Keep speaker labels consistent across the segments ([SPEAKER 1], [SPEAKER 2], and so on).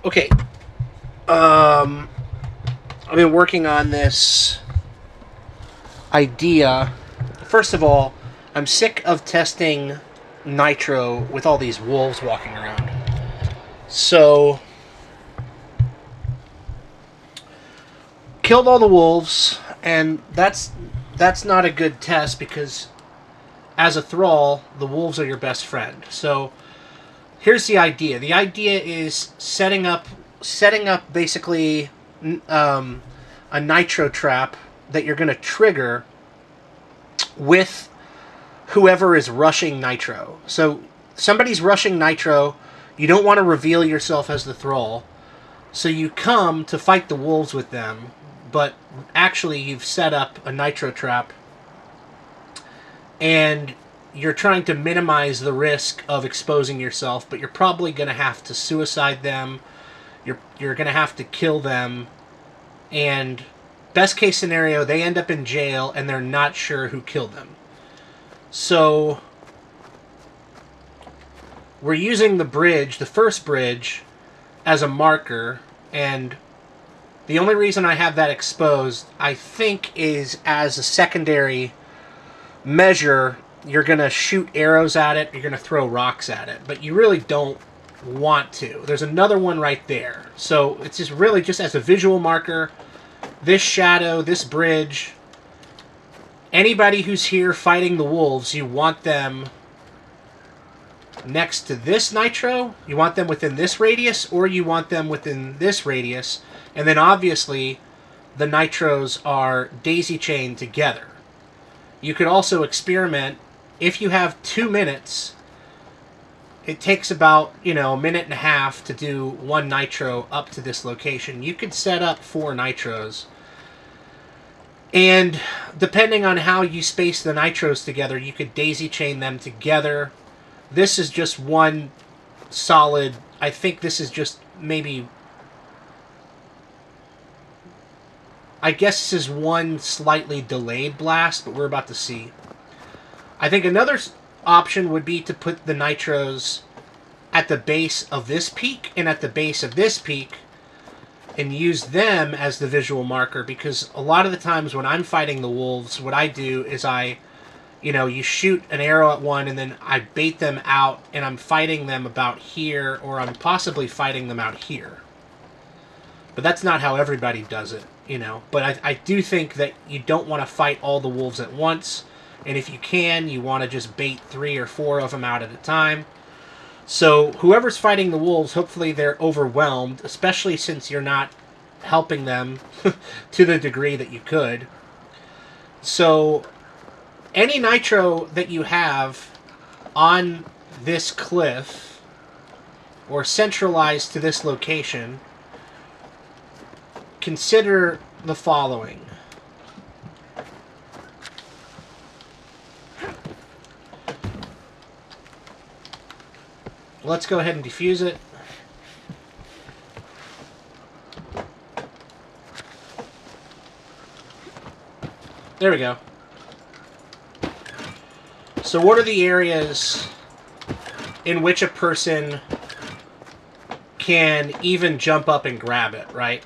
[SPEAKER 1] Okay. I've been working on this idea. First of all, I'm sick of testing nitro with all these wolves walking around. So, killed all the wolves, and that's not a good test because as a thrall, the wolves are your best friend. So, here's the idea. The idea is setting up basically um, a nitro trap that you're going to trigger with whoever is rushing nitro. So somebody's rushing nitro. You don't want to reveal yourself as the thrall. So you come to fight the wolves with them, but actually you've set up a nitro trap and you're trying to minimize the risk of exposing yourself, but you're probably going to have to suicide them. You're going to have to kill them, and best case scenario, they end up in jail and they're not sure who killed them. So we're using the bridge, the first bridge, as a marker, and the only reason I have that exposed, I think, is as a secondary measure. You're going to shoot arrows at it, you're going to throw rocks at it, but you really don't want to. There's another one right there. So it's just really just as a visual marker. This shadow, this bridge, anybody who's here fighting the wolves, you want them next to this nitro, you want them within this radius, or you want them within this radius, and then obviously the nitros are daisy chained together. You could also experiment if you have 2 minutes. It takes about, a minute and a half to do one nitro up to this location. You could set up 4 nitros. And depending on how you space the nitros together, you could daisy chain them together. This is just one solid, I think this is just maybe, I guess this is one slightly delayed blast, but we're about to see. I think another option would be to put the nitros at the base of this peak and at the base of this peak and use them as the visual marker, because a lot of the times when I'm fighting the wolves, what I do is you shoot an arrow at one and then I bait them out and I'm fighting them about here, or I'm possibly fighting them out here. But that's not how everybody does it, But I do think that you don't want to fight all the wolves at once. And if you can, you want to just bait 3 or 4 of them out at a time. So whoever's fighting the wolves, hopefully they're overwhelmed, especially since you're not helping them to the degree that you could. So any nitro that you have on this cliff or centralized to this location, consider the following. Let's go ahead and defuse it. There we go. So what are the areas in which a person can even jump up and grab it, right?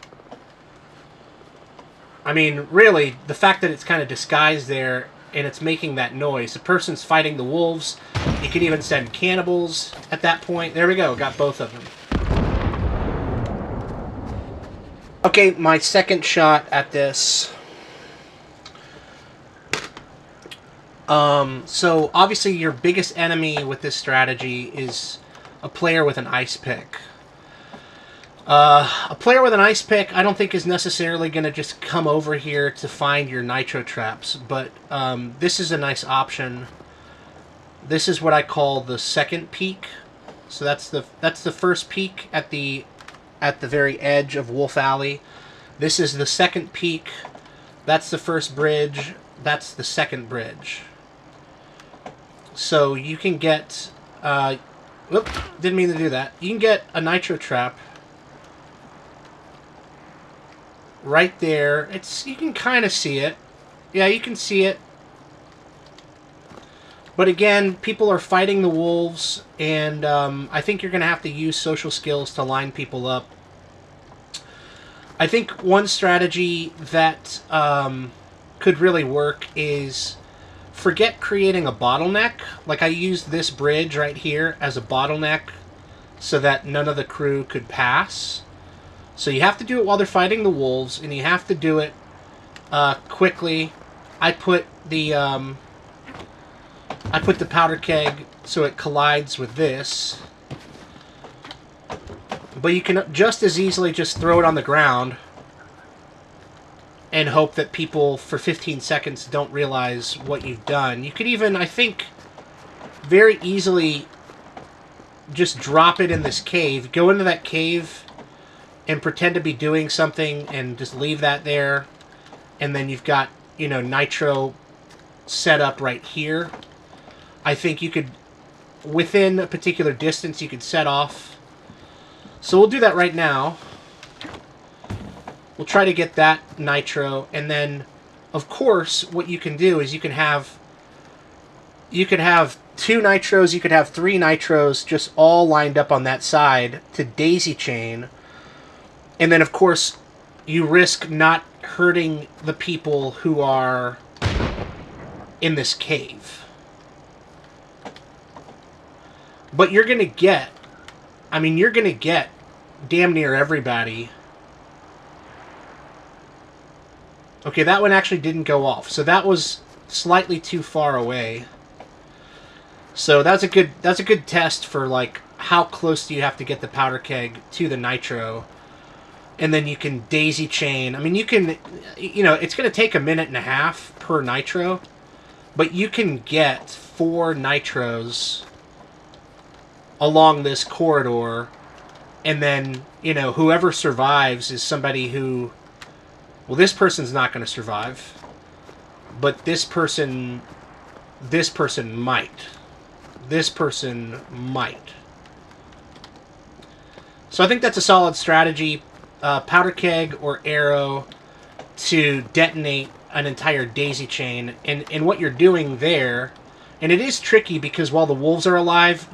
[SPEAKER 1] I mean, really, the fact that it's kind of disguised there and it's making that noise. The person's fighting the wolves. You can even send cannibals at that point. There we go. Got both of them. Okay, my second shot at this. So obviously your biggest enemy with this strategy is a player with an ice pick. A player with an ice pick, I don't think is necessarily going to just come over here to find your nitro traps, but this is a nice option. This is what I call the second peak. So that's the first peak at the very edge of Wolf Alley. This is the second peak. That's the first bridge. That's the second bridge. So you can get whoop, didn't mean to do that. You can get a nitro trap right there. You can kind of see it. Yeah, you can see it. But again, people are fighting the wolves, and I think you're going to have to use social skills to line people up I think one strategy that could really work is forget creating a bottleneck. Like I used this bridge right here as a bottleneck so that none of the crew could pass. So you have to do it while they're fighting the wolves, and you have to do it quickly. I put the powder keg so it collides with this. But you can just as easily just throw it on the ground and hope that people for 15 seconds don't realize what you've done. You could even, I think, very easily just drop it in this cave. Go into that cave and pretend to be doing something and just leave that there. And then you've got, you know, nitro set up right here. I think you could, within a particular distance, you could set off. So we'll do that right now. We'll try to get that nitro, and then, of course, what you can do is you could have 2 nitros, you could have 3 nitros just all lined up on that side to daisy chain, and then, of course, you risk not hurting the people who are in this cave. But you're going to get, you're going to get damn near everybody. Okay, that one actually didn't go off, so that was slightly too far away. So that's a good test for like how close do you have to get the powder keg to the nitro, and then you can daisy chain. I mean, you can, you know, it's going to take a minute and a half per nitro, but you can get 4 nitros along this corridor, and then, you know, whoever survives is somebody who, well, this person's not going to survive, but this person might. This person might. So I think that's a solid strategy. Powder keg or arrow to detonate an entire daisy chain. And what you're doing there, and it is tricky because while the wolves are alive,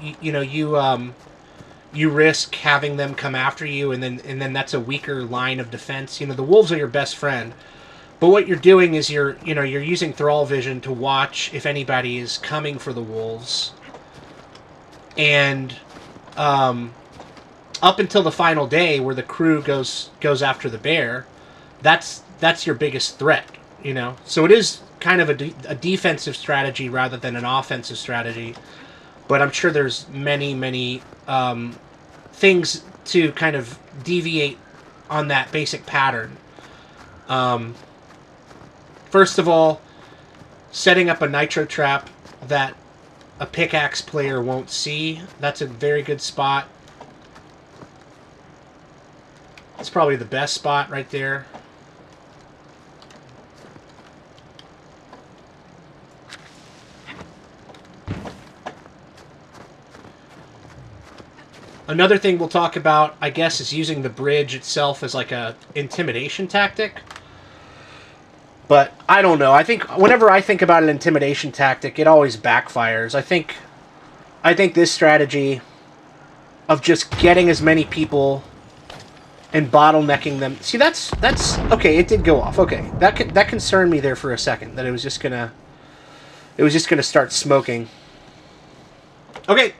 [SPEAKER 1] you risk having them come after you, and then that's a weaker line of defense. You know, the wolves are your best friend. But what you're doing is you're using thrall vision to watch if anybody is coming for the wolves. And up until the final day where the crew goes after the bear, that's your biggest threat, you know. So it is kind of a defensive strategy rather than an offensive strategy. But I'm sure there's many things to kind of deviate on that basic pattern. First of all, setting up a nitro trap that a pickaxe player won't see. That's a very good spot. It's probably the best spot right there. Another thing we'll talk about, I guess, is using the bridge itself as like a intimidation tactic. But I don't know. I think whenever I think about an intimidation tactic, it always backfires. I think this strategy of just getting as many people and bottlenecking them. See, that's okay. It did go off. Okay, that concerned me there for a second. That it was just gonna start smoking. Okay,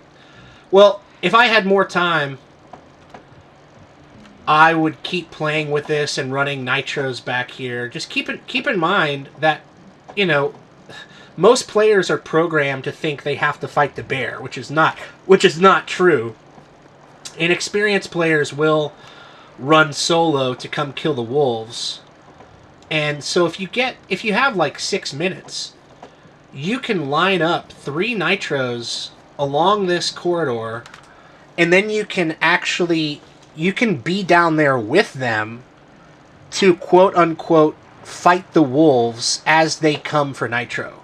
[SPEAKER 1] well, if I had more time, I would keep playing with this and running nitros back here. Just keep in mind that, you know, most players are programmed to think they have to fight the bear, which is not true. Inexperienced players will run solo to come kill the wolves. And so if you have like 6 minutes, you can line up 3 nitros along this corridor, and then you can be down there with them to quote-unquote fight the wolves as they come for nitro,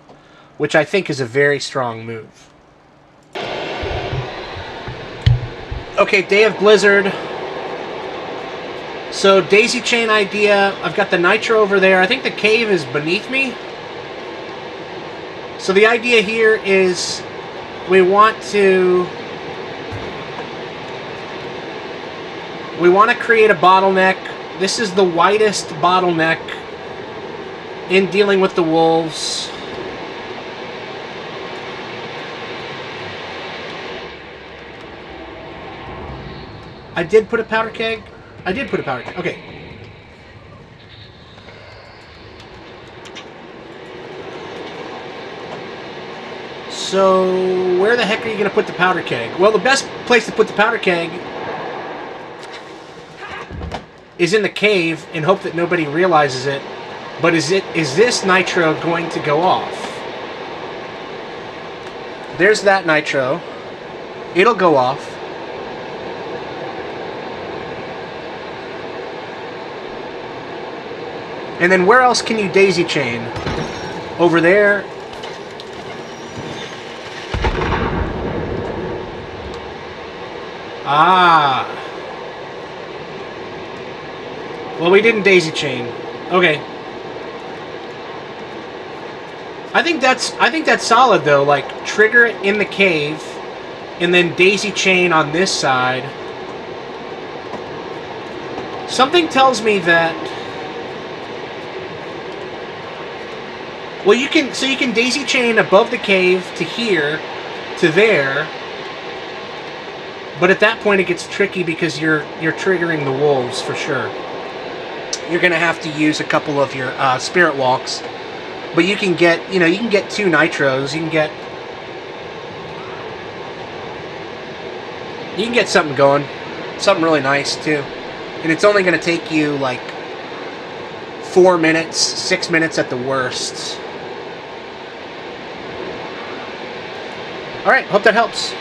[SPEAKER 1] which I think is a very strong move. Okay, Day of Blizzard. So, daisy chain idea. I've got the nitro over there. I think the cave is beneath me. So the idea here is we want to create a bottleneck This is the widest bottleneck in dealing with the wolves. I did put a powder keg. I did put a powder keg. Okay. So, where the heck are you going to put the powder keg? Well, the best place to put the powder keg is in the cave and hope that nobody realizes it. But is this nitro going to go off? There's that nitro. It'll go off. And then where else can you daisy chain? Over there. Ah. Well, we didn't daisy chain. Okay. I think that's solid though. Like trigger it in the cave, and then daisy chain on this side. Something tells me that. Well, you can daisy chain above the cave to here, to there. But at that point, it gets tricky because you're triggering the wolves for sure. You're gonna have to use a couple of your spirit walks, but you can get you can get 2 nitros. You can get something going, something really nice too, and it's only gonna take you like 4 minutes, 6 minutes at the worst. All right, hope that helps.